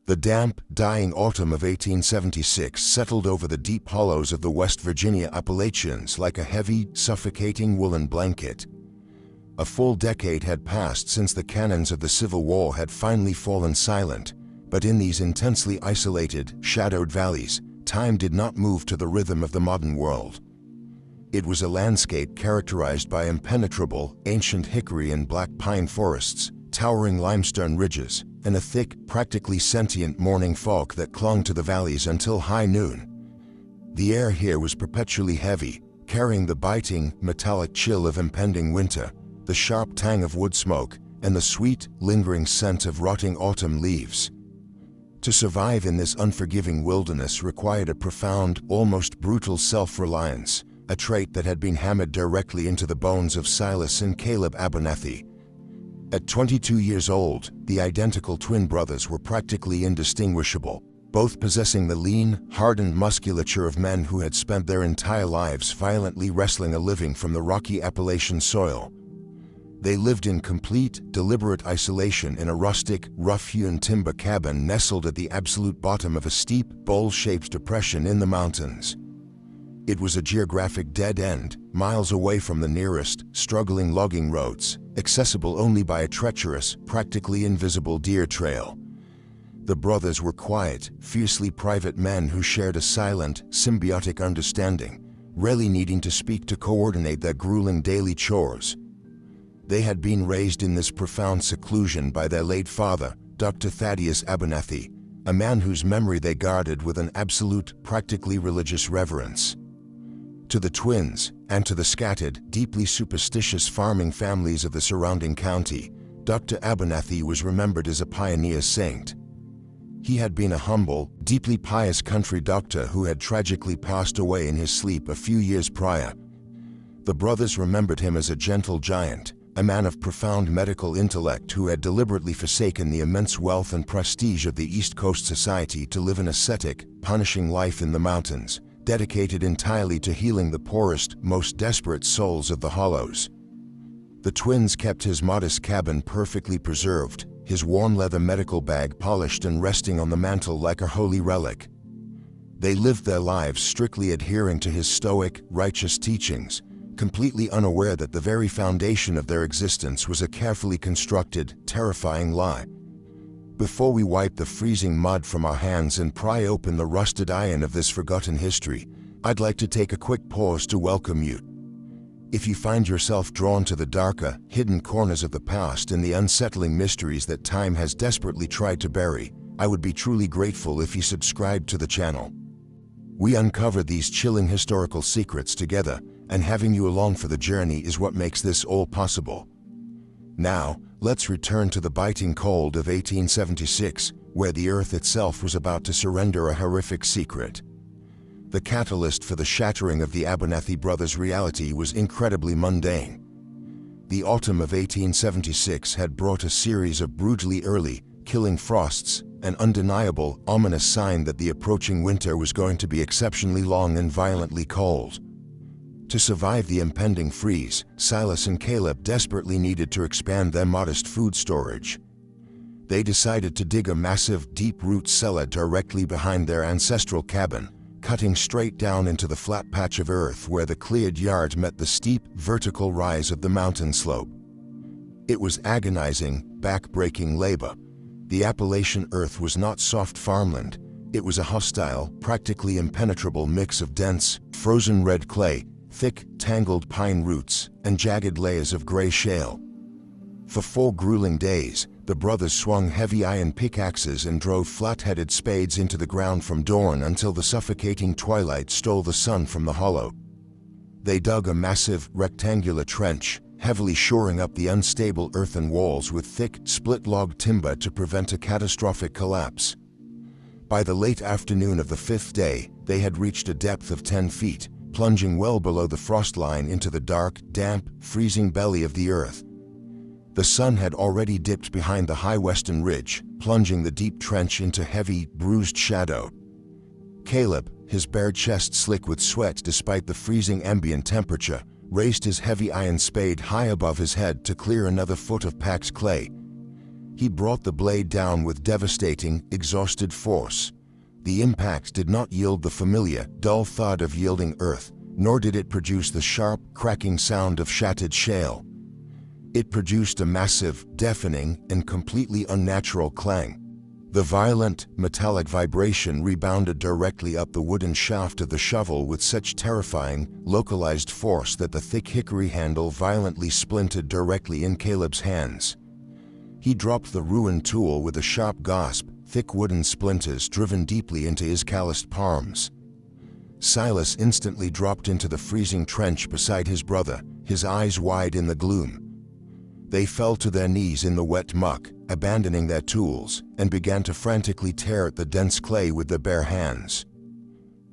The damp, dying autumn of 1876 settled over the deep hollows of the West Virginia Appalachians like a heavy, suffocating woolen blanket. A full decade had passed since the cannons of the Civil War had finally fallen silent, but in these intensely isolated, shadowed valleys, time did not move to the rhythm of the modern world. It was a landscape characterized by impenetrable, ancient hickory and black pine forests, towering limestone ridges, and a thick, practically sentient morning fog that clung to the valleys until high noon. The air here was perpetually heavy, carrying the biting, metallic chill of impending winter, the sharp tang of wood smoke, and the sweet, lingering scent of rotting autumn leaves. To survive in this unforgiving wilderness required a profound, almost brutal self-reliance, a trait that had been hammered directly into the bones of Silas and Caleb Abernathy. At 22 years old, the identical twin brothers were practically indistinguishable, both possessing the lean, hardened musculature of men who had spent their entire lives violently wresting a living from the rocky Appalachian soil. They lived in complete, deliberate isolation in a rustic, rough-hewn timber cabin nestled at the absolute bottom of a steep, bowl-shaped depression in the mountains. It was a geographic dead end, miles away from the nearest, struggling logging roads, accessible only by a treacherous, practically invisible deer trail. The brothers were quiet, fiercely private men who shared a silent, symbiotic understanding, rarely needing to speak to coordinate their grueling daily chores. They had been raised in this profound seclusion by their late father, Dr. Thaddeus Abernathy, a man whose memory they guarded with an absolute, practically religious reverence. To the twins, and to the scattered, deeply superstitious farming families of the surrounding county, Dr. Abernathy was remembered as a pioneer saint. He had been a humble, deeply pious country doctor who had tragically passed away in his sleep a few years prior. The brothers remembered him as a gentle giant, a man of profound medical intellect who had deliberately forsaken the immense wealth and prestige of the East Coast society to live an ascetic, punishing life in the mountains, dedicated entirely to healing the poorest, most desperate souls of the hollows. The twins kept his modest cabin perfectly preserved, his worn leather medical bag polished and resting on the mantel like a holy relic. They lived their lives strictly adhering to his stoic, righteous teachings, completely unaware that the very foundation of their existence was a carefully constructed, terrifying lie. Before we wipe the freezing mud from our hands and pry open the rusted iron of this forgotten history, I'd like to take a quick pause to welcome you. If you find yourself drawn to the darker, hidden corners of the past and the unsettling mysteries that time has desperately tried to bury, I would be truly grateful if you subscribed to the channel. We uncover these chilling historical secrets together, and having you along for the journey is what makes this all possible. Now, let's return to the biting cold of 1876, where the earth itself was about to surrender a horrific secret. The catalyst for the shattering of the Abernathy brothers' reality was incredibly mundane. The autumn of 1876 had brought a series of brutally early, killing frosts, an undeniable, ominous sign that the approaching winter was going to be exceptionally long and violently cold. To survive the impending freeze, Silas and Caleb desperately needed to expand their modest food storage. They decided to dig a massive, deep-root cellar directly behind their ancestral cabin, cutting straight down into the flat patch of earth where the cleared yard met the steep, vertical rise of the mountain slope. It was agonizing, back-breaking labor. The Appalachian earth was not soft farmland. It was a hostile, practically impenetrable mix of dense, frozen red clay, thick, tangled pine roots, and jagged layers of gray shale. For 4 grueling days, the brothers swung heavy iron pickaxes and drove flat-headed spades into the ground from dawn until the suffocating twilight stole the sun from the hollow. They dug a massive, rectangular trench, heavily shoring up the unstable earthen walls with thick, split-log timber to prevent a catastrophic collapse. By the late afternoon of the 5th day, they had reached a depth of 10 feet, plunging well below the frost line into the dark, damp, freezing belly of the earth. The sun had already dipped behind the high western ridge, plunging the deep trench into heavy, bruised shadow. Caleb, his bare chest slick with sweat despite the freezing ambient temperature, raised his heavy iron spade high above his head to clear another foot of packed clay. He brought the blade down with devastating, exhausted force. The impact did not yield the familiar, dull thud of yielding earth, nor did it produce the sharp, cracking sound of shattered shale. It produced a massive, deafening, and completely unnatural clang. The violent, metallic vibration rebounded directly up the wooden shaft of the shovel with such terrifying, localized force that the thick hickory handle violently splintered directly in Caleb's hands. He dropped the ruined tool with a sharp gasp, thick wooden splinters driven deeply into his calloused palms. Silas instantly dropped into the freezing trench beside his brother, his eyes wide in the gloom. They fell to their knees in the wet muck, abandoning their tools, and began to frantically tear at the dense clay with their bare hands.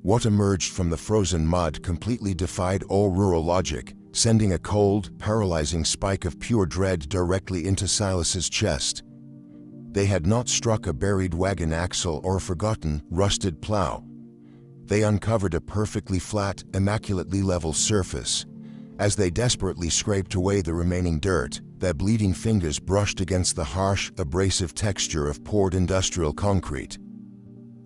What emerged from the frozen mud completely defied all rural logic, sending a cold, paralyzing spike of pure dread directly into Silas's chest. They had not struck a buried wagon axle or a forgotten, rusted plow. They uncovered a perfectly flat, immaculately level surface. As they desperately scraped away the remaining dirt, their bleeding fingers brushed against the harsh, abrasive texture of poured industrial concrete.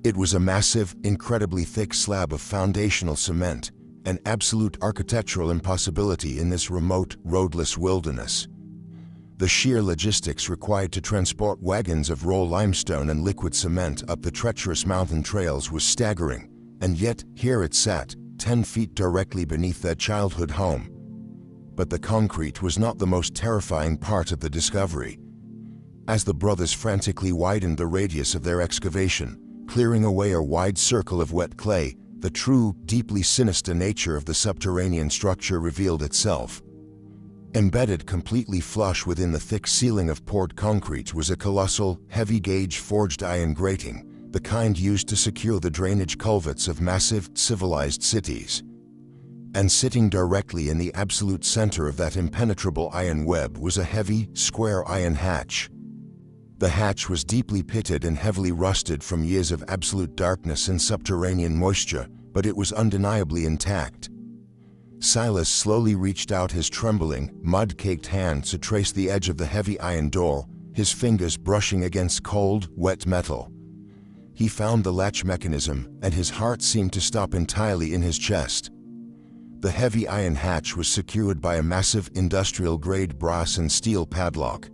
It was a massive, incredibly thick slab of foundational cement, an absolute architectural impossibility in this remote, roadless wilderness. The sheer logistics required to transport wagons of raw limestone and liquid cement up the treacherous mountain trails was staggering, and yet here it sat, 10 feet directly beneath their childhood home. But the concrete was not the most terrifying part of the discovery. As the brothers frantically widened the radius of their excavation, clearing away a wide circle of wet clay, the true, deeply sinister nature of the subterranean structure revealed itself. Embedded completely flush within the thick ceiling of poured concrete was a colossal, heavy-gauge forged iron grating, the kind used to secure the drainage culverts of massive, civilized cities. And sitting directly in the absolute center of that impenetrable iron web was a heavy, square iron hatch. The hatch was deeply pitted and heavily rusted from years of absolute darkness and subterranean moisture, but it was undeniably intact. Silas slowly reached out his trembling, mud-caked hand to trace the edge of the heavy iron door, his fingers brushing against cold, wet metal. He found the latch mechanism, and his heart seemed to stop entirely in his chest. The heavy iron hatch was secured by a massive industrial-grade brass and steel padlock.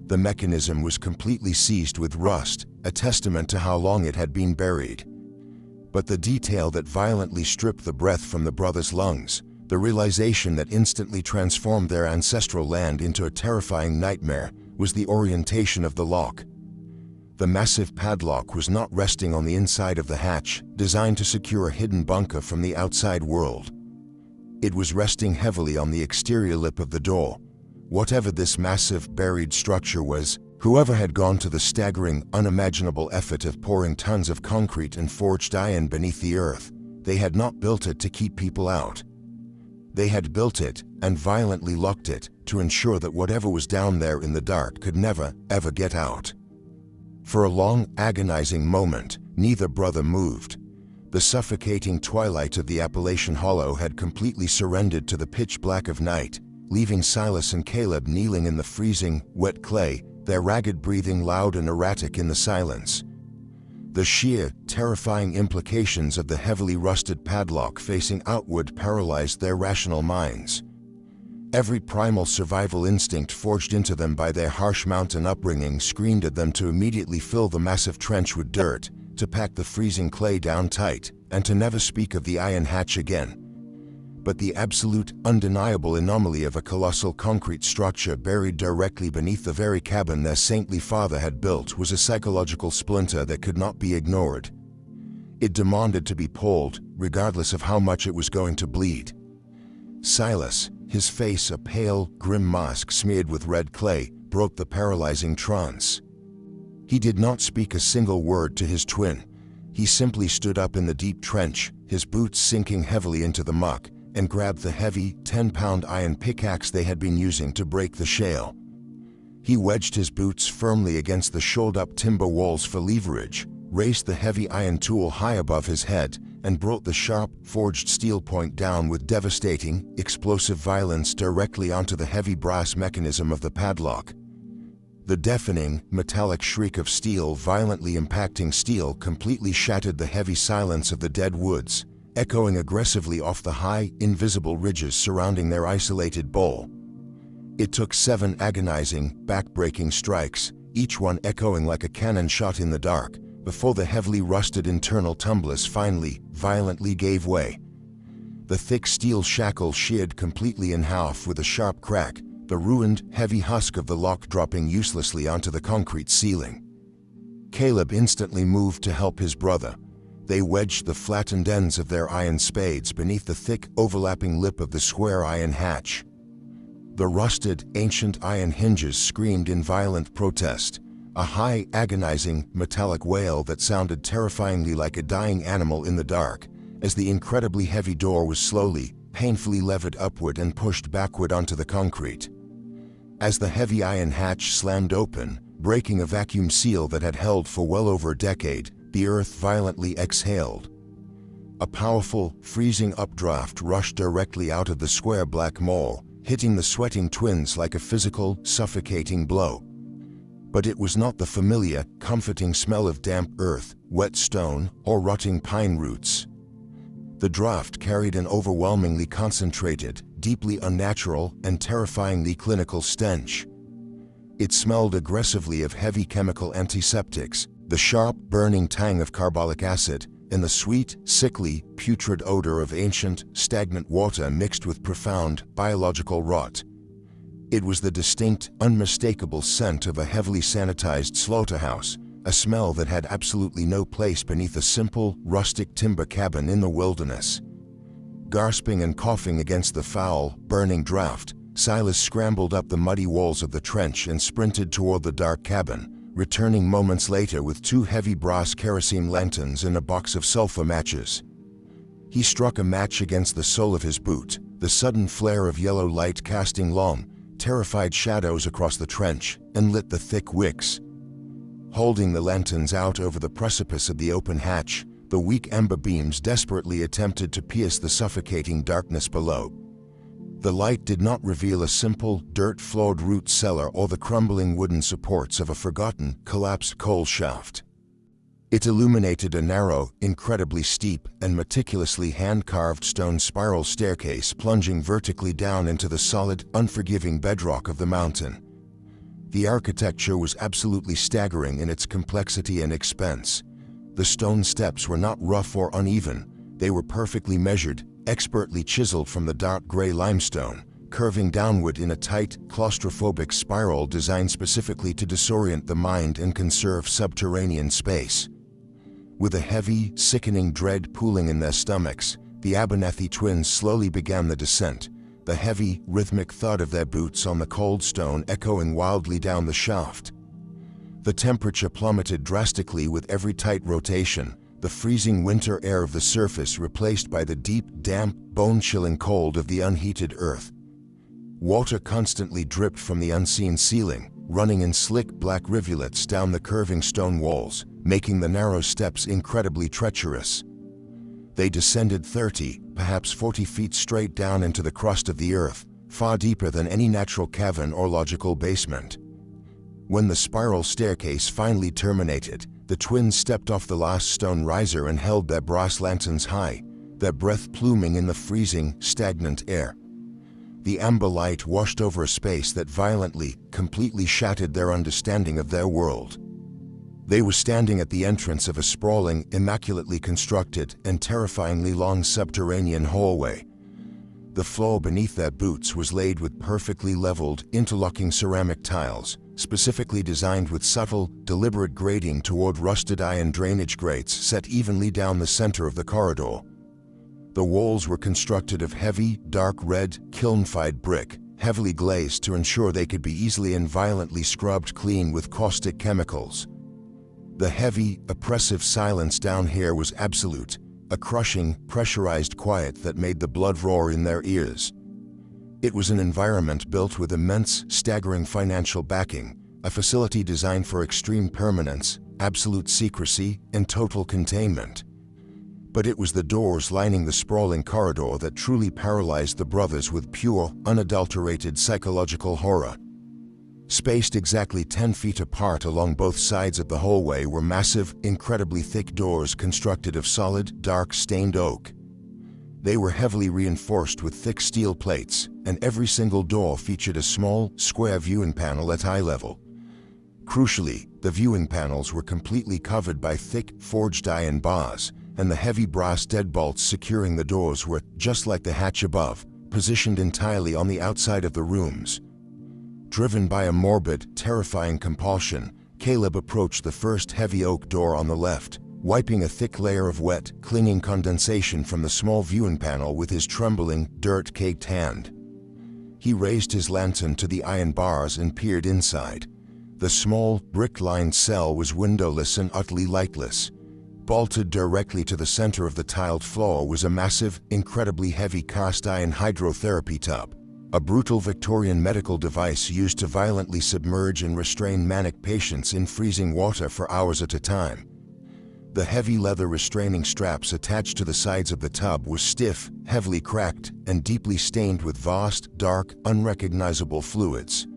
The mechanism was completely seized with rust, a testament to how long it had been buried. But the detail that violently stripped the breath from the brothers' lungs, the realization that instantly transformed their ancestral land into a terrifying nightmare, was the orientation of the lock. The massive padlock was not resting on the inside of the hatch, designed to secure a hidden bunker from the outside world. It was resting heavily on the exterior lip of the door. Whatever this massive, buried structure was, whoever had gone to the staggering, unimaginable effort of pouring tons of concrete and forged iron beneath the earth, they had not built it to keep people out. They had built it, and violently locked it, to ensure that whatever was down there in the dark could never, ever get out. For a long, agonizing moment, neither brother moved. The suffocating twilight of the Appalachian hollow had completely surrendered to the pitch black of night, leaving Silas and Caleb kneeling in the freezing, wet clay, their ragged breathing loud and erratic in the silence. The sheer, terrifying implications of the heavily rusted padlock facing outward paralyzed their rational minds. Every primal survival instinct forged into them by their harsh mountain upbringing screamed at them to immediately fill the massive trench with dirt, to pack the freezing clay down tight, and to never speak of the iron hatch again. But the absolute, undeniable anomaly of a colossal concrete structure buried directly beneath the very cabin their saintly father had built was a psychological splinter that could not be ignored. It demanded to be pulled, regardless of how much it was going to bleed. Silas, his face a pale, grim mask smeared with red clay, broke the paralyzing trance. He did not speak a single word to his twin. He simply stood up in the deep trench, his boots sinking heavily into the muck, and grabbed the heavy, 10-pound iron pickaxe they had been using to break the shale. He wedged his boots firmly against the shored-up timber walls for leverage, raised the heavy iron tool high above his head, and brought the sharp, forged steel point down with devastating, explosive violence directly onto the heavy brass mechanism of the padlock. The deafening, metallic shriek of steel violently impacting steel completely shattered the heavy silence of the dead woods, echoing aggressively off the high, invisible ridges surrounding their isolated bowl. It took 7 agonizing, back-breaking strikes, each one echoing like a cannon shot in the dark, before the heavily rusted internal tumblers finally, violently gave way. The thick steel shackle sheared completely in half with a sharp crack, the ruined, heavy husk of the lock dropping uselessly onto the concrete ceiling. Caleb instantly moved to help his brother. They wedged the flattened ends of their iron spades beneath the thick, overlapping lip of the square iron hatch. The rusted, ancient iron hinges screamed in violent protest, a high, agonizing, metallic wail that sounded terrifyingly like a dying animal in the dark, as the incredibly heavy door was slowly, painfully levered upward and pushed backward onto the concrete. As the heavy iron hatch slammed open, breaking a vacuum seal that had held for well over a decade, the earth violently exhaled. A powerful, freezing updraft rushed directly out of the square black maw, hitting the sweating twins like a physical, suffocating blow. But it was not the familiar, comforting smell of damp earth, wet stone, or rotting pine roots. The draft carried an overwhelmingly concentrated, deeply unnatural, and terrifyingly clinical stench. It smelled aggressively of heavy chemical antiseptics, the sharp, burning tang of carbolic acid, and the sweet, sickly, putrid odor of ancient, stagnant water mixed with profound, biological rot. It was the distinct, unmistakable scent of a heavily sanitized slaughterhouse, a smell that had absolutely no place beneath a simple, rustic timber cabin in the wilderness. Gasping and coughing against the foul, burning draft, Silas scrambled up the muddy walls of the trench and sprinted toward the dark cabin, returning moments later with 2 heavy brass kerosene lanterns and a box of sulfur matches. He struck a match against the sole of his boot, the sudden flare of yellow light casting long, terrified shadows across the trench, and lit the thick wicks. Holding the lanterns out over the precipice of the open hatch, the weak ember beams desperately attempted to pierce the suffocating darkness below. The light did not reveal a simple, dirt-floored root cellar or the crumbling wooden supports of a forgotten, collapsed coal shaft. It illuminated a narrow, incredibly steep, and meticulously hand-carved stone spiral staircase plunging vertically down into the solid, unforgiving bedrock of the mountain. The architecture was absolutely staggering in its complexity and expense. The stone steps were not rough or uneven, they were perfectly measured, expertly chiseled from the dark gray limestone, curving downward in a tight, claustrophobic spiral designed specifically to disorient the mind and conserve subterranean space. With a heavy, sickening dread pooling in their stomachs, the Abernathy twins slowly began the descent, the heavy, rhythmic thud of their boots on the cold stone echoing wildly down the shaft. The temperature plummeted drastically with every tight rotation, the freezing winter air of the surface replaced by the deep, damp, bone-chilling cold of the unheated earth. Water constantly dripped from the unseen ceiling, running in slick black rivulets down the curving stone walls, making the narrow steps incredibly treacherous. They descended 30, perhaps 40 feet straight down into the crust of the earth, far deeper than any natural cavern or logical basement. When the spiral staircase finally terminated, the twins stepped off the last stone riser and held their brass lanterns high, their breath pluming in the freezing, stagnant air. The amber light washed over a space that violently, completely shattered their understanding of their world. They were standing at the entrance of a sprawling, immaculately constructed, and terrifyingly long subterranean hallway. The floor beneath their boots was laid with perfectly leveled, interlocking ceramic tiles, specifically designed with subtle, deliberate grading toward rusted iron drainage grates set evenly down the center of the corridor. The walls were constructed of heavy, dark red, kiln-fired brick, heavily glazed to ensure they could be easily and violently scrubbed clean with caustic chemicals. The heavy, oppressive silence down here was absolute, a crushing, pressurized quiet that made the blood roar in their ears. It was an environment built with immense, staggering financial backing, a facility designed for extreme permanence, absolute secrecy, and total containment. But it was the doors lining the sprawling corridor that truly paralyzed the brothers with pure, unadulterated psychological horror. Spaced exactly 10 feet apart along both sides of the hallway were massive, incredibly thick doors constructed of solid, dark stained oak. They were heavily reinforced with thick steel plates, and every single door featured a small, square viewing panel at eye level. Crucially, the viewing panels were completely covered by thick, forged iron bars, and the heavy brass deadbolts securing the doors were, just like the hatch above, positioned entirely on the outside of the rooms. Driven by a morbid, terrifying compulsion, Caleb approached the first heavy oak door on the left, wiping a thick layer of wet, clinging condensation from the small viewing panel with his trembling, dirt-caked hand. He raised his lantern to the iron bars and peered inside. The small, brick-lined cell was windowless and utterly lightless. Bolted directly to the center of the tiled floor was a massive, incredibly heavy cast-iron hydrotherapy tub, a brutal Victorian medical device used to violently submerge and restrain manic patients in freezing water for hours at a time. The heavy leather restraining straps attached to the sides of the tub were stiff, heavily cracked, and deeply stained with vast, dark, unrecognizable fluids.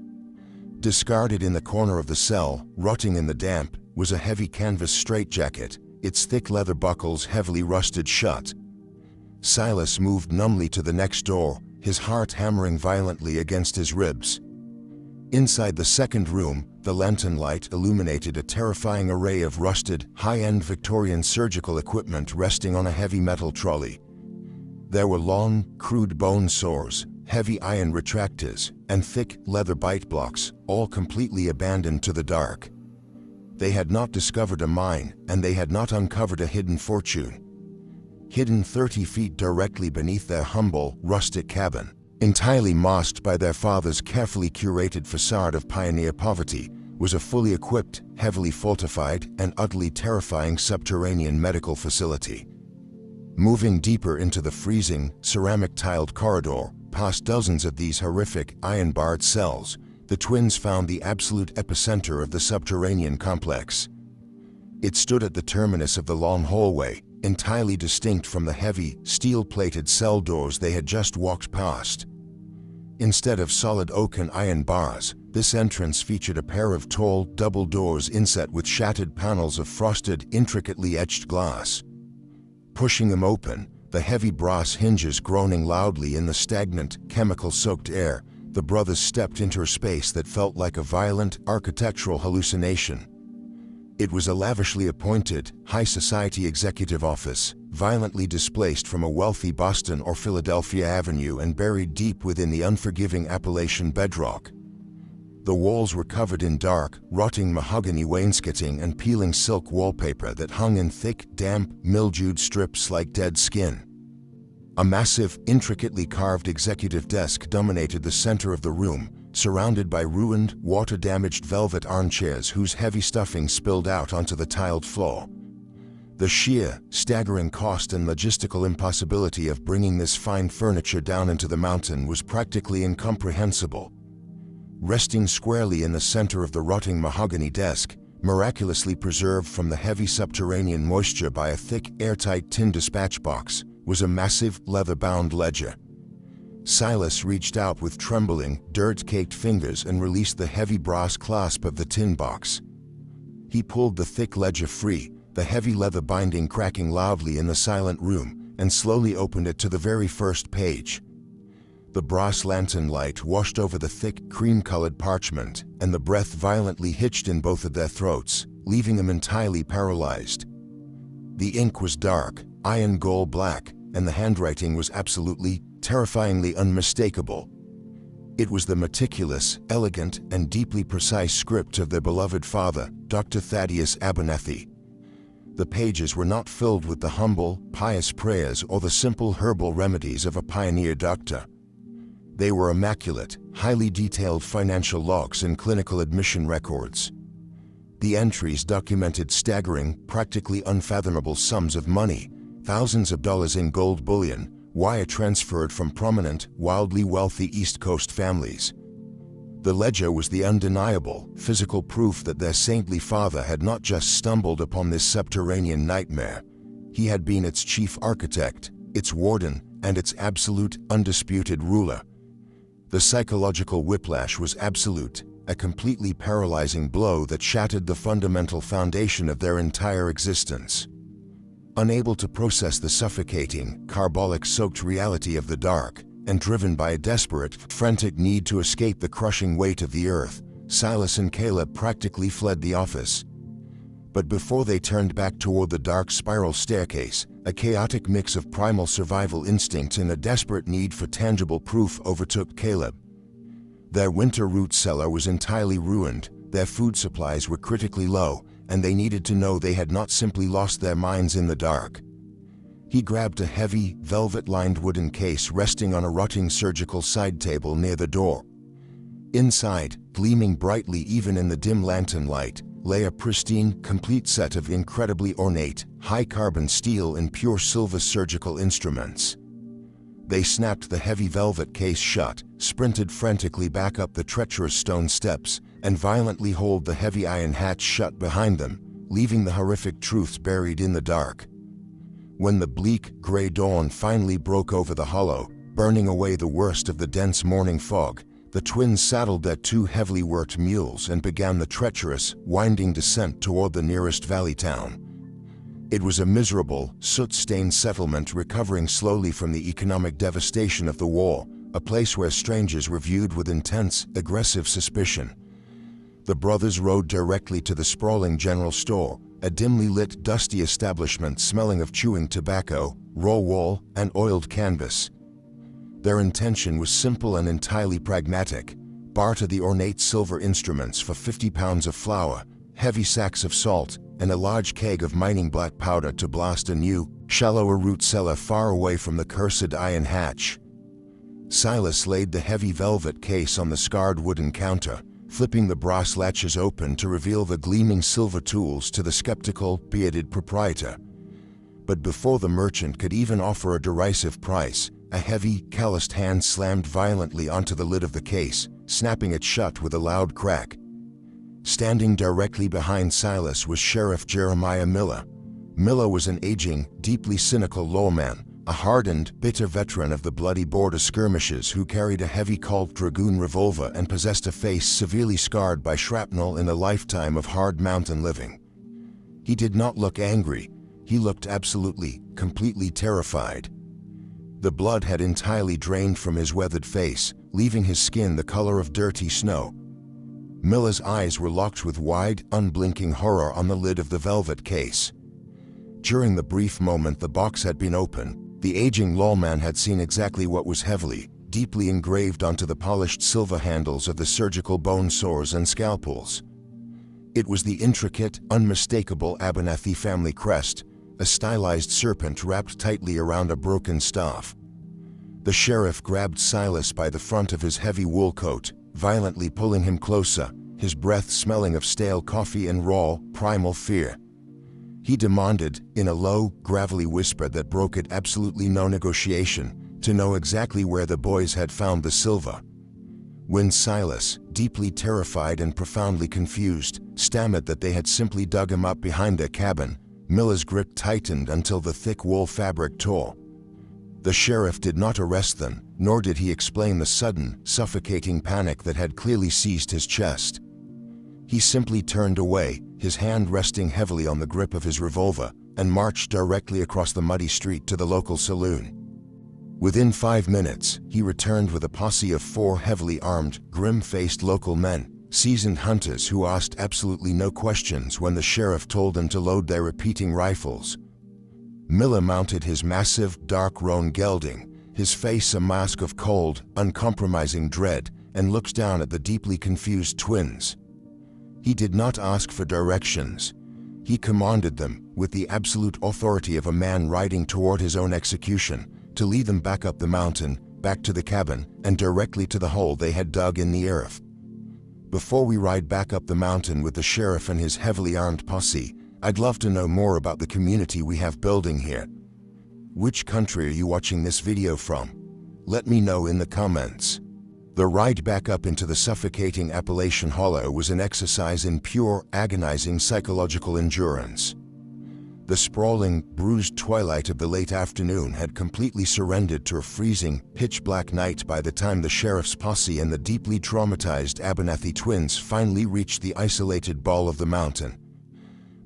Discarded in the corner of the cell, rotting in the damp, was a heavy canvas straitjacket, its thick leather buckles heavily rusted shut. Silas moved numbly to the next door, his heart hammering violently against his ribs. Inside the second room, the lantern light illuminated a terrifying array of rusted, high-end Victorian surgical equipment resting on a heavy metal trolley. There were long, crude bone saws, heavy iron retractors, and thick, leather bite blocks, all completely abandoned to the dark. They had not discovered a mine, and they had not uncovered a hidden fortune. Hidden 30 feet directly beneath their humble, rustic cabin, entirely masked by their father's carefully curated facade of pioneer poverty, was a fully equipped, heavily fortified, and utterly terrifying subterranean medical facility. Moving deeper into the freezing, ceramic-tiled corridor, past dozens of these horrific, iron-barred cells, the twins found the absolute epicenter of the subterranean complex. It stood at the terminus of the long hallway, entirely distinct from the heavy, steel-plated cell doors they had just walked past. Instead of solid oak and iron bars, this entrance featured a pair of tall, double doors inset with shattered panels of frosted, intricately etched glass. Pushing them open, the heavy brass hinges groaning loudly in the stagnant, chemical-soaked air, the brothers stepped into a space that felt like a violent, architectural hallucination. It was a lavishly appointed, high-society executive office, violently displaced from a wealthy Boston or Philadelphia avenue and buried deep within the unforgiving Appalachian bedrock. The walls were covered in dark, rotting mahogany wainscoting and peeling silk wallpaper that hung in thick, damp, mildewed strips like dead skin. A massive, intricately carved executive desk dominated the center of the room, surrounded by ruined, water-damaged velvet armchairs whose heavy stuffing spilled out onto the tiled floor. The sheer, staggering cost and logistical impossibility of bringing this fine furniture down into the mountain was practically incomprehensible. Resting squarely in the center of the rotting mahogany desk, miraculously preserved from the heavy subterranean moisture by a thick, airtight tin dispatch box, was a massive, leather-bound ledger. Silas reached out with trembling, dirt-caked fingers and released the heavy brass clasp of the tin box. He pulled the thick ledger free, the heavy leather binding cracking loudly in the silent room, and slowly opened it to the very first page. The brass lantern light washed over the thick, cream-colored parchment, and the breath violently hitched in both of their throats, leaving them entirely paralyzed. The ink was dark, iron gall black, and the handwriting was absolutely, terrifyingly unmistakable. It was the meticulous, elegant, and deeply precise script of their beloved father, Dr. Thaddeus Abernethy. The pages were not filled with the humble, pious prayers or the simple herbal remedies of a pioneer doctor. They were immaculate, highly detailed financial logs and clinical admission records. The entries documented staggering, practically unfathomable sums of money, thousands of dollars in gold bullion, wire transferred from prominent, wildly wealthy East Coast families. The ledger was the undeniable, physical proof that their saintly father had not just stumbled upon this subterranean nightmare. He had been its chief architect, its warden, and its absolute, undisputed ruler. The psychological whiplash was absolute, a completely paralyzing blow that shattered the fundamental foundation of their entire existence. Unable to process the suffocating, carbolic-soaked reality of the dark, and driven by a desperate, frantic need to escape the crushing weight of the earth, Silas and Caleb practically fled the office. But before they turned back toward the dark spiral staircase, a chaotic mix of primal survival instincts and a desperate need for tangible proof overtook Caleb. Their winter root cellar was entirely ruined, their food supplies were critically low, and they needed to know they had not simply lost their minds in the dark. He grabbed a heavy, velvet-lined wooden case resting on a rotting surgical side table near the door. Inside, gleaming brightly even in the dim lantern light, lay a pristine, complete set of incredibly ornate, high-carbon steel and pure silver surgical instruments. They snapped the heavy velvet case shut, sprinted frantically back up the treacherous stone steps, and violently hauled the heavy iron hatch shut behind them, leaving the horrific truths buried in the dark. When the bleak, gray dawn finally broke over the hollow, burning away the worst of the dense morning fog, the twins saddled their two heavily worked mules and began the treacherous, winding descent toward the nearest valley town. It was a miserable, soot-stained settlement recovering slowly from the economic devastation of the war, a place where strangers were viewed with intense, aggressive suspicion. The brothers rode directly to the sprawling general store, a dimly lit, dusty establishment smelling of chewing tobacco, raw wool, and oiled canvas. Their intention was simple and entirely pragmatic: barter the ornate silver instruments for 50 pounds of flour, heavy sacks of salt, and a large keg of mining black powder to blast a new, shallower root cellar far away from the cursed iron hatch. Silas laid the heavy velvet case on the scarred wooden counter, flipping the brass latches open to reveal the gleaming silver tools to the skeptical, bearded proprietor. But before the merchant could even offer a derisive price, a heavy, calloused hand slammed violently onto the lid of the case, snapping it shut with a loud crack. Standing directly behind Silas was Sheriff Jeremiah Miller. Miller was an aging, deeply cynical lawman, a hardened, bitter veteran of the bloody border skirmishes who carried a heavy Colt Dragoon revolver and possessed a face severely scarred by shrapnel in a lifetime of hard mountain living. He did not look angry. He looked absolutely, completely terrified. The blood had entirely drained from his weathered face, leaving his skin the color of dirty snow. Miller's eyes were locked with wide, unblinking horror on the lid of the velvet case. During the brief moment the box had been opened, the aging lawman had seen exactly what was heavily, deeply engraved onto the polished silver handles of the surgical bone saws and scalpels. It was the intricate, unmistakable Abernathy family crest, a stylized serpent wrapped tightly around a broken staff. The sheriff grabbed Silas by the front of his heavy wool coat, violently pulling him closer, his breath smelling of stale coffee and raw, primal fear. He demanded, in a low, gravelly whisper that brokered absolutely no negotiation, to know exactly where the boys had found the silver. When Silas, deeply terrified and profoundly confused, stammered that they had simply dug him up behind their cabin, Miller's grip tightened until the thick wool fabric tore. The sheriff did not arrest them, nor did he explain the sudden, suffocating panic that had clearly seized his chest. He simply turned away, his hand resting heavily on the grip of his revolver, and marched directly across the muddy street to the local saloon. Within 5 minutes, he returned with a posse of 4 heavily armed, grim-faced local men, seasoned hunters who asked absolutely no questions when the sheriff told them to load their repeating rifles. Miller mounted his massive, dark roan gelding, his face a mask of cold, uncompromising dread, and looked down at the deeply confused twins. He did not ask for directions. He commanded them, with the absolute authority of a man riding toward his own execution, to lead them back up the mountain, back to the cabin, and directly to the hole they had dug in the earth. Before we ride back up the mountain with the sheriff and his heavily armed posse, I'd love to know more about the community we have building here. Which country are you watching this video from? Let me know in the comments. The ride back up into the suffocating Appalachian hollow was an exercise in pure, agonizing psychological endurance. The sprawling, bruised twilight of the late afternoon had completely surrendered to a freezing, pitch-black night by the time the sheriff's posse and the deeply traumatized Abernathy twins finally reached the isolated ball of the mountain.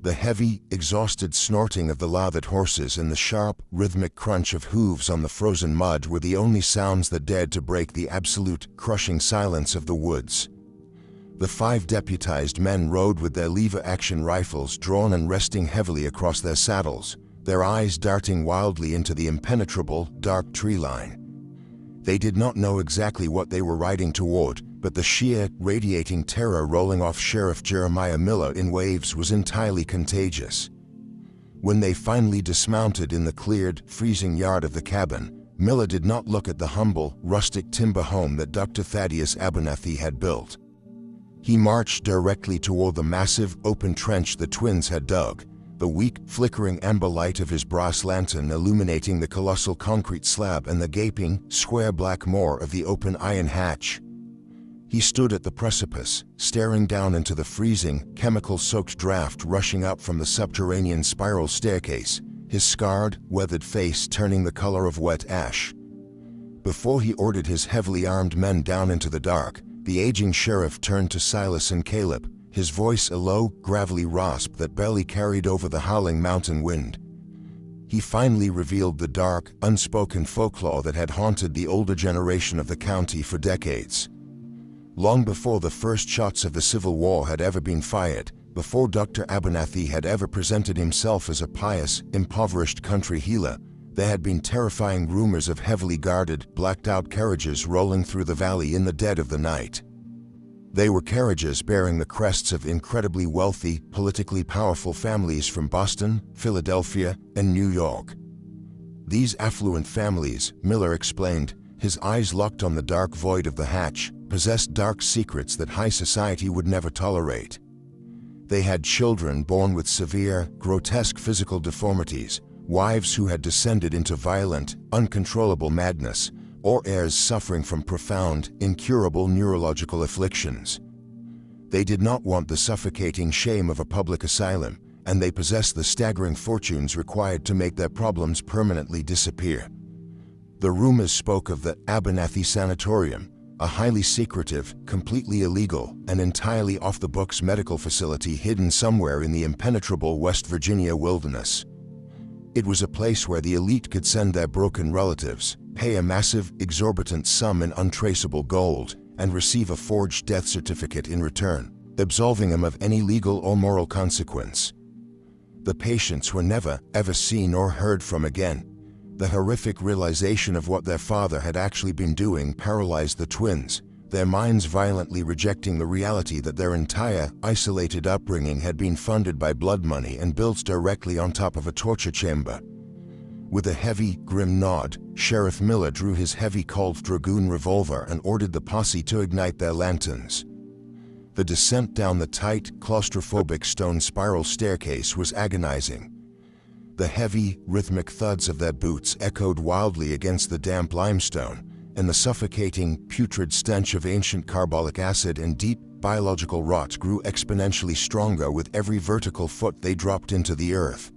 The heavy, exhausted snorting of the lathered horses and the sharp, rhythmic crunch of hooves on the frozen mud were the only sounds that dared to break the absolute, crushing silence of the woods. The 5 deputized men rode with their lever-action rifles drawn and resting heavily across their saddles, their eyes darting wildly into the impenetrable, dark tree line. They did not know exactly what they were riding toward, but the sheer, radiating terror rolling off Sheriff Jeremiah Miller in waves was entirely contagious. When they finally dismounted in the cleared, freezing yard of the cabin, Miller did not look at the humble, rustic timber home that Dr. Thaddeus Abernathy had built. He marched directly toward the massive, open trench the twins had dug, the weak, flickering amber light of his brass lantern illuminating the colossal concrete slab and the gaping, square black maw of the open iron hatch. He stood at the precipice, staring down into the freezing, chemical-soaked draft rushing up from the subterranean spiral staircase, his scarred, weathered face turning the color of wet ash. Before he ordered his heavily armed men down into the dark, the aging sheriff turned to Silas and Caleb, his voice a low, gravelly rasp that barely carried over the howling mountain wind. He finally revealed the dark, unspoken folklore that had haunted the older generation of the county for decades. Long before the first shots of the Civil War had ever been fired, before Dr. Abernathy had ever presented himself as a pious, impoverished country healer, there had been terrifying rumors of heavily guarded, blacked-out carriages rolling through the valley in the dead of the night. They were carriages bearing the crests of incredibly wealthy, politically powerful families from Boston, Philadelphia, and New York. These affluent families, Miller explained, his eyes locked on the dark void of the hatch, possessed dark secrets that high society would never tolerate. They had children born with severe, grotesque physical deformities, wives who had descended into violent, uncontrollable madness, or heirs suffering from profound, incurable neurological afflictions. They did not want the suffocating shame of a public asylum, and they possessed the staggering fortunes required to make their problems permanently disappear. The rumors spoke of the Abernathy Sanatorium, a highly secretive, completely illegal, and entirely off-the-books medical facility hidden somewhere in the impenetrable West Virginia wilderness. It was a place where the elite could send their broken relatives, pay a massive, exorbitant sum in untraceable gold, and receive a forged death certificate in return, absolving them of any legal or moral consequence. The patients were never, ever seen or heard from again. The horrific realization of what their father had actually been doing paralyzed the twins, their minds violently rejecting the reality that their entire, isolated upbringing had been funded by blood money and built directly on top of a torture chamber. With a heavy, grim nod, Sheriff Miller drew his heavy Colt Dragoon revolver and ordered the posse to ignite their lanterns. The descent down the tight, claustrophobic stone spiral staircase was agonizing. The heavy, rhythmic thuds of their boots echoed wildly against the damp limestone, and the suffocating, putrid stench of ancient carbolic acid and deep, biological rot grew exponentially stronger with every vertical foot they dropped into the earth.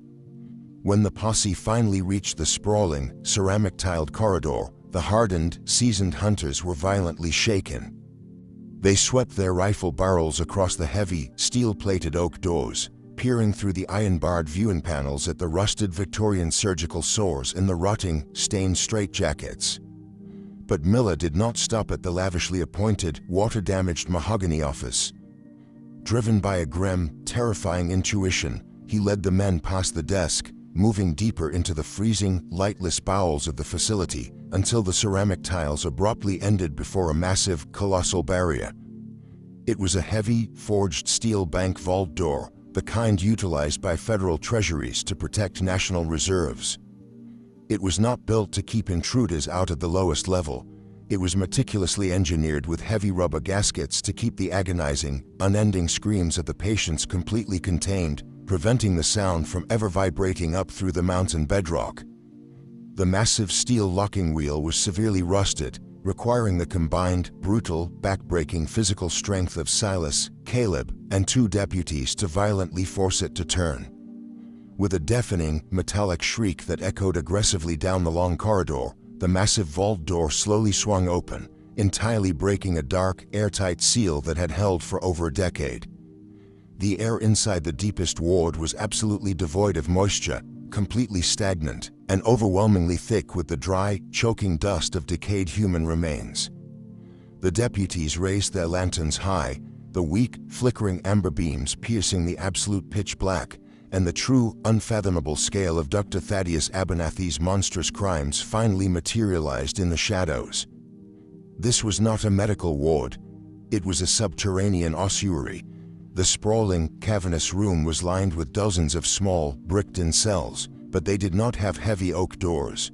When the posse finally reached the sprawling, ceramic-tiled corridor, the hardened, seasoned hunters were violently shaken. They swept their rifle barrels across the heavy, steel-plated oak doors, peering through the iron-barred viewing panels at the rusted Victorian surgical sores and the rotting, stained straitjackets. But Miller did not stop at the lavishly appointed, water-damaged mahogany office. Driven by a grim, terrifying intuition, he led the men past the desk, moving deeper into the freezing, lightless bowels of the facility, until the ceramic tiles abruptly ended before a massive, colossal barrier. It was a heavy, forged steel bank vault door, the kind utilized by federal treasuries to protect national reserves. It was not built to keep intruders out at the lowest level. It was meticulously engineered with heavy rubber gaskets to keep the agonizing, unending screams of the patients completely contained, preventing the sound from ever vibrating up through the mountain bedrock. The massive steel locking wheel was severely rusted, requiring the combined, brutal, back-breaking physical strength of Silas, Caleb, and 2 deputies to violently force it to turn. With a deafening, metallic shriek that echoed aggressively down the long corridor, the massive vault door slowly swung open, entirely breaking a dark, airtight seal that had held for over a decade. The air inside the deepest ward was absolutely devoid of moisture, completely stagnant, and overwhelmingly thick with the dry, choking dust of decayed human remains. The deputies raised their lanterns high, the weak, flickering amber beams piercing the absolute pitch black, and the true, unfathomable scale of Dr. Thaddeus Abernathy's monstrous crimes finally materialized in the shadows. This was not a medical ward. It was a subterranean ossuary. The sprawling, cavernous room was lined with dozens of small, bricked-in cells, but they did not have heavy oak doors.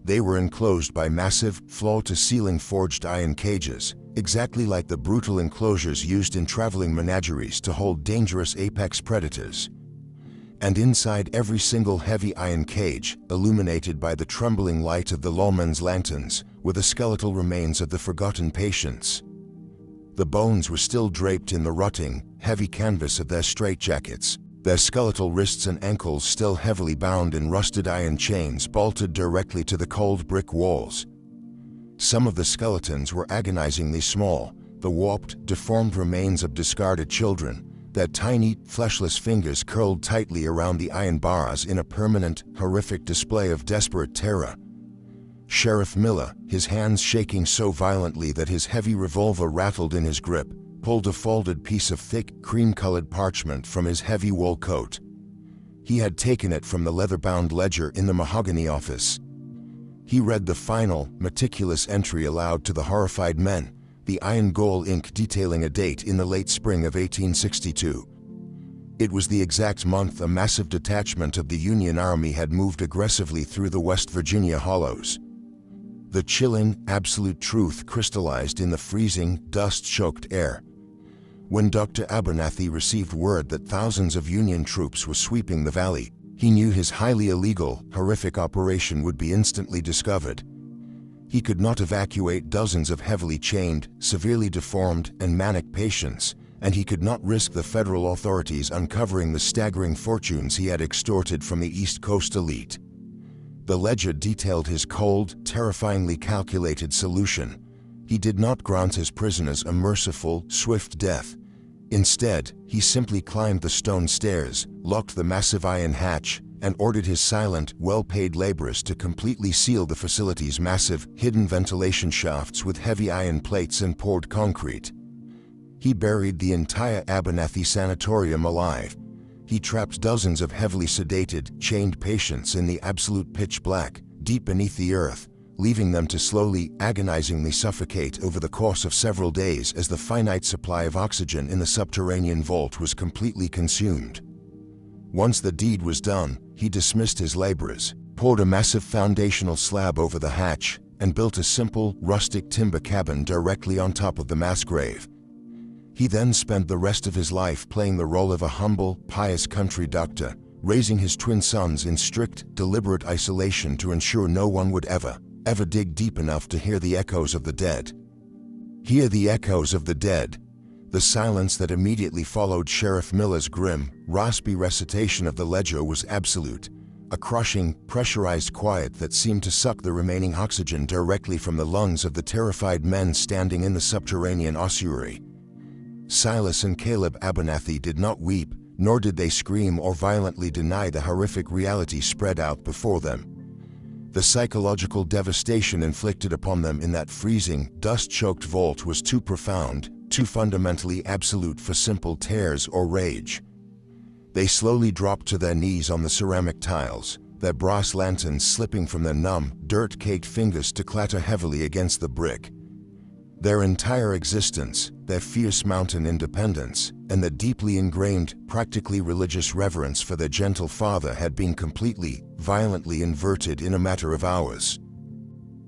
They were enclosed by massive, floor-to-ceiling forged iron cages, exactly like the brutal enclosures used in traveling menageries to hold dangerous apex predators. And inside every single heavy iron cage, illuminated by the trembling light of the lawmen's lanterns, were the skeletal remains of the forgotten patients. The bones were still draped in the rotting, heavy canvas of their straitjackets, their skeletal wrists and ankles still heavily bound in rusted iron chains bolted directly to the cold brick walls. Some of the skeletons were agonizingly small, the warped, deformed remains of discarded children, their tiny, fleshless fingers curled tightly around the iron bars in a permanent, horrific display of desperate terror. Sheriff Miller, his hands shaking so violently that his heavy revolver rattled in his grip, pulled a folded piece of thick, cream-colored parchment from his heavy wool coat. He had taken it from the leather-bound ledger in the mahogany office. He read the final, meticulous entry aloud to the horrified men, the iron gold ink detailing a date in the late spring of 1862. It was the exact month a massive detachment of the Union Army had moved aggressively through the West Virginia hollows. The chilling, absolute truth crystallized in the freezing, dust-choked air. When Dr. Abernathy received word that thousands of Union troops were sweeping the valley, he knew his highly illegal, horrific operation would be instantly discovered. He could not evacuate dozens of heavily chained, severely deformed, and manic patients, and he could not risk the federal authorities uncovering the staggering fortunes he had extorted from the East Coast elite. The ledger detailed his cold, terrifyingly calculated solution. He did not grant his prisoners a merciful, swift death. Instead, he simply climbed the stone stairs, locked the massive iron hatch, and ordered his silent, well-paid laborers to completely seal the facility's massive, hidden ventilation shafts with heavy iron plates and poured concrete. He buried the entire Abernathy sanatorium alive. He trapped dozens of heavily sedated, chained patients in the absolute pitch black, deep beneath the earth, leaving them to slowly, agonizingly suffocate over the course of several days as the finite supply of oxygen in the subterranean vault was completely consumed. Once the deed was done, he dismissed his laborers, poured a massive foundational slab over the hatch, and built a simple, rustic timber cabin directly on top of the mass grave. He then spent the rest of his life playing the role of a humble, pious country doctor, raising his twin sons in strict, deliberate isolation to ensure no one would ever dig deep enough to hear the echoes of the dead. Hear the echoes of the dead. The silence that immediately followed Sheriff Miller's grim, raspy recitation of the ledger was absolute, a crushing, pressurized quiet that seemed to suck the remaining oxygen directly from the lungs of the terrified men standing in the subterranean ossuary. Silas and Caleb Abernathy did not weep, nor did they scream or violently deny the horrific reality spread out before them. The psychological devastation inflicted upon them in that freezing, dust-choked vault was too profound, too fundamentally absolute for simple tears or rage. They slowly dropped to their knees on the ceramic tiles, their brass lanterns slipping from their numb, dirt-caked fingers to clatter heavily against the brick. Their entire existence, their fierce mountain independence, and the deeply ingrained, practically religious reverence for their gentle father had been completely, violently inverted in a matter of hours.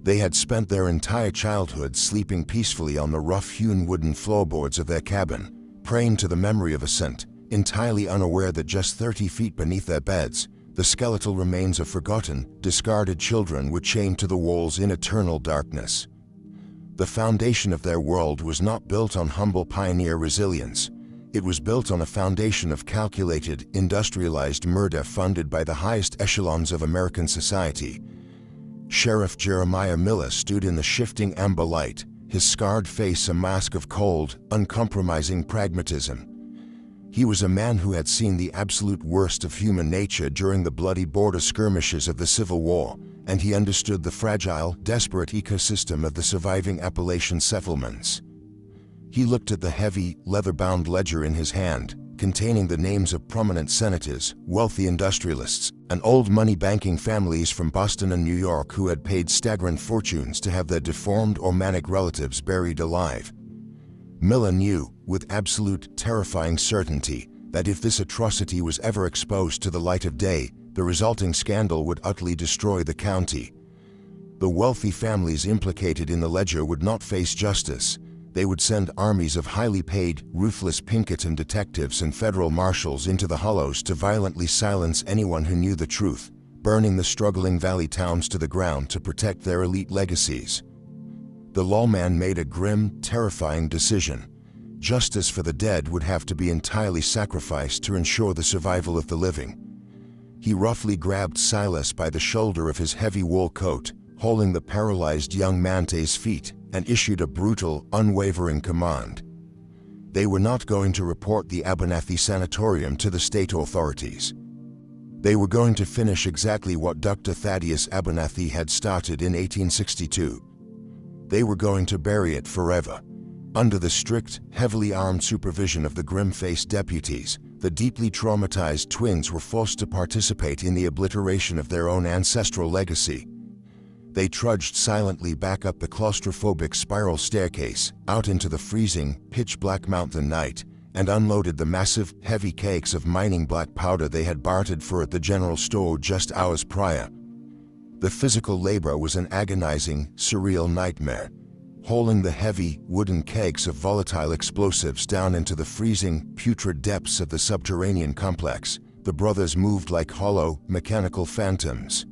They had spent their entire childhood sleeping peacefully on the rough-hewn wooden floorboards of their cabin, praying to the memory of a saint, entirely unaware that just 30 feet beneath their beds, the skeletal remains of forgotten, discarded children were chained to the walls in eternal darkness. The foundation of their world was not built on humble pioneer resilience. It was built on a foundation of calculated, industrialized murder funded by the highest echelons of American society. Sheriff Jeremiah Miller stood in the shifting amber light, his scarred face a mask of cold, uncompromising pragmatism. He was a man who had seen the absolute worst of human nature during the bloody border skirmishes of the Civil War, and he understood the fragile, desperate ecosystem of the surviving Appalachian settlements. He looked at the heavy, leather-bound ledger in his hand, containing the names of prominent senators, wealthy industrialists, and old money-banking families from Boston and New York who had paid staggering fortunes to have their deformed or manic relatives buried alive. Miller knew, with absolute, terrifying certainty, that if this atrocity was ever exposed to the light of day, the resulting scandal would utterly destroy the county. The wealthy families implicated in the ledger would not face justice. They would send armies of highly paid, ruthless Pinkerton detectives and federal marshals into the hollows to violently silence anyone who knew the truth, burning the struggling valley towns to the ground to protect their elite legacies. The lawman made a grim, terrifying decision. Justice for the dead would have to be entirely sacrificed to ensure the survival of the living. He roughly grabbed Silas by the shoulder of his heavy wool coat, holding the paralyzed young man to his feet, and issued a brutal, unwavering command. They were not going to report the Abernathy Sanatorium to the state authorities. They were going to finish exactly what Dr. Thaddeus Abernathy had started in 1862. They were going to bury it forever. Under the strict, heavily armed supervision of the grim-faced deputies, the deeply traumatized twins were forced to participate in the obliteration of their own ancestral legacy. They trudged silently back up the claustrophobic spiral staircase, out into the freezing, pitch-black mountain night, and unloaded the massive, heavy cakes of mining black powder they had bartered for at the general store just hours prior. The physical labor was an agonizing, surreal nightmare. Hauling the heavy, wooden kegs of volatile explosives down into the freezing, putrid depths of the subterranean complex, the brothers moved like hollow, mechanical phantoms.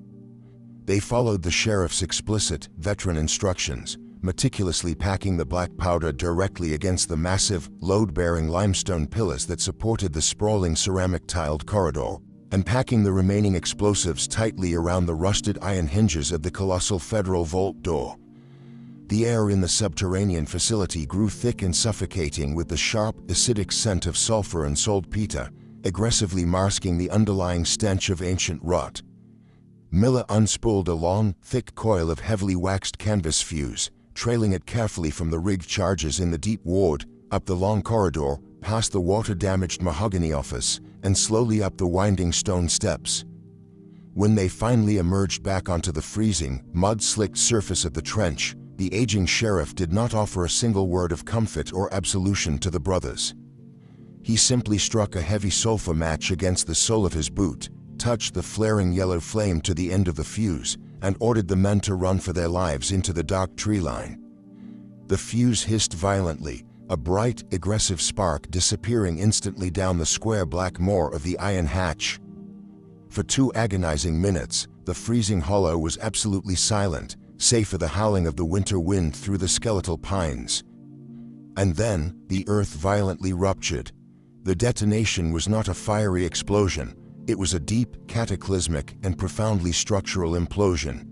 They followed the sheriff's explicit, veteran instructions, meticulously packing the black powder directly against the massive, load-bearing limestone pillars that supported the sprawling ceramic-tiled corridor, and packing the remaining explosives tightly around the rusted iron hinges of the colossal federal vault door. The air in the subterranean facility grew thick and suffocating with the sharp, acidic scent of sulfur and saltpeter, aggressively masking the underlying stench of ancient rot. Miller unspooled a long, thick coil of heavily waxed canvas fuse, trailing it carefully from the rigged charges in the deep ward, up the long corridor, past the water-damaged mahogany office, and slowly up the winding stone steps. When they finally emerged back onto the freezing, mud-slicked surface of the trench, the aging sheriff did not offer a single word of comfort or absolution to the brothers. He simply struck a heavy sulfur match against the sole of his boot, touched the flaring yellow flame to the end of the fuse, and ordered the men to run for their lives into the dark tree line. The fuse hissed violently, a bright, aggressive spark disappearing instantly down the square black moor of the iron hatch. For 2 agonizing minutes, the freezing hollow was absolutely silent, save for the howling of the winter wind through the skeletal pines. And then, the earth violently ruptured. The detonation was not a fiery explosion. It was a deep, cataclysmic, and profoundly structural implosion.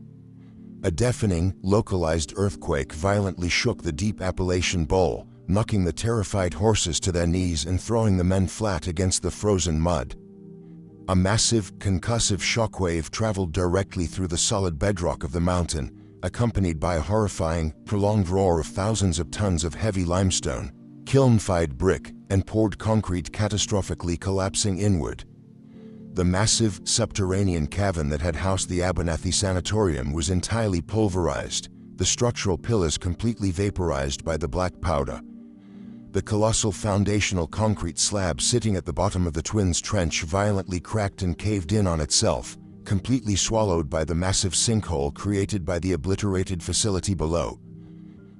A deafening, localized earthquake violently shook the deep Appalachian bowl, knocking the terrified horses to their knees and throwing the men flat against the frozen mud. A massive, concussive shockwave traveled directly through the solid bedrock of the mountain, accompanied by a horrifying, prolonged roar of thousands of tons of heavy limestone, kiln-fired brick, and poured concrete catastrophically collapsing inward. The massive, subterranean cavern that had housed the Abernathy Sanatorium was entirely pulverized, the structural pillars completely vaporized by the black powder. The colossal foundational concrete slab sitting at the bottom of the twins' trench violently cracked and caved in on itself, completely swallowed by the massive sinkhole created by the obliterated facility below.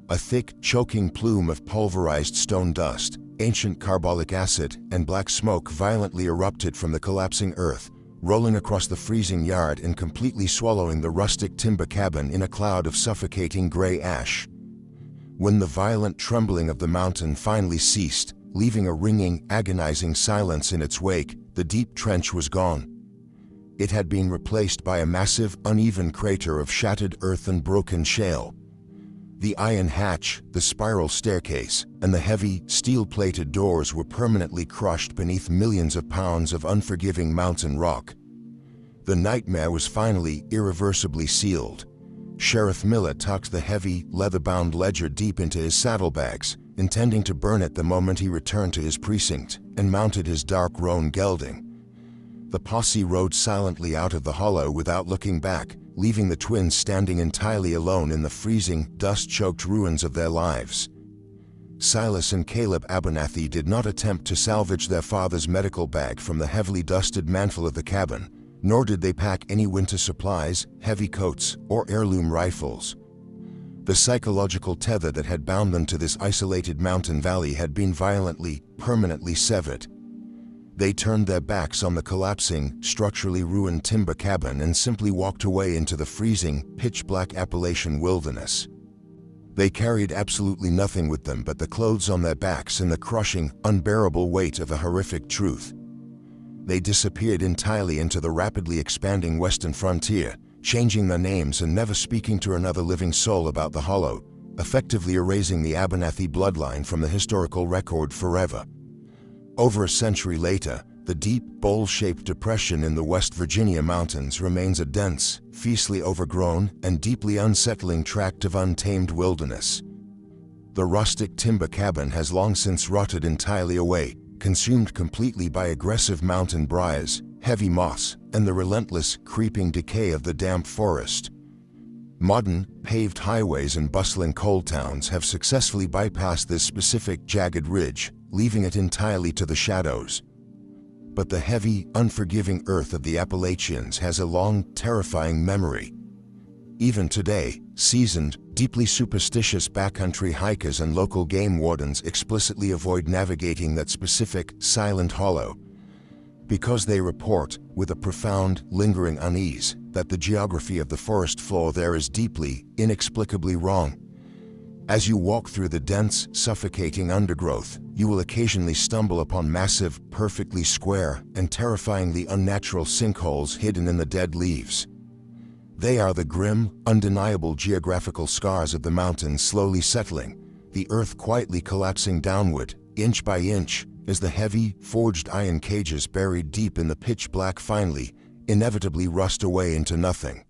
A thick, choking plume of pulverized stone dust, ancient carbolic acid, and black smoke violently erupted from the collapsing earth, rolling across the freezing yard and completely swallowing the rustic timber cabin in a cloud of suffocating gray ash. When the violent trembling of the mountain finally ceased, leaving a ringing, agonizing silence in its wake. The deep trench was gone. It had been replaced by a massive, uneven crater of shattered earth and broken shale. The iron hatch, the spiral staircase, and the heavy, steel-plated doors were permanently crushed beneath millions of pounds of unforgiving mountain rock. The nightmare was finally, irreversibly sealed. Sheriff Miller tucked the heavy, leather-bound ledger deep into his saddlebags, intending to burn it the moment he returned to his precinct, and mounted his dark roan gelding. The posse rode silently out of the hollow without looking back, leaving the twins standing entirely alone in the freezing, dust-choked ruins of their lives. Silas and Caleb Abernathy did not attempt to salvage their father's medical bag from the heavily dusted mantle of the cabin, nor did they pack any winter supplies, heavy coats, or heirloom rifles. The psychological tether that had bound them to this isolated mountain valley had been violently, permanently severed. They turned their backs on the collapsing, structurally ruined timber cabin and simply walked away into the freezing, pitch-black Appalachian wilderness. They carried absolutely nothing with them but the clothes on their backs and the crushing, unbearable weight of a horrific truth. They disappeared entirely into the rapidly expanding western frontier, changing their names and never speaking to another living soul about the hollow, effectively erasing the Abernathy bloodline from the historical record forever. Over a century later, the deep, bowl-shaped depression in the West Virginia mountains remains a dense, fiercely overgrown, and deeply unsettling tract of untamed wilderness. The rustic timber cabin has long since rotted entirely away, consumed completely by aggressive mountain briars, heavy moss, and the relentless, creeping decay of the damp forest. Modern, paved highways and bustling coal towns have successfully bypassed this specific jagged ridge, leaving it entirely to the shadows. But the heavy, unforgiving earth of the Appalachians has a long, terrifying memory. Even today, seasoned, deeply superstitious backcountry hikers and local game wardens explicitly avoid navigating that specific, silent hollow, because they report, with a profound, lingering unease, that the geography of the forest floor there is deeply, inexplicably wrong. As you walk through the dense, suffocating undergrowth, you will occasionally stumble upon massive, perfectly square, and terrifyingly unnatural sinkholes hidden in the dead leaves. They are the grim, undeniable geographical scars of the mountains slowly settling, the earth quietly collapsing downward, inch by inch, as the heavy, forged iron cages buried deep in the pitch black finally, inevitably rust away into nothing.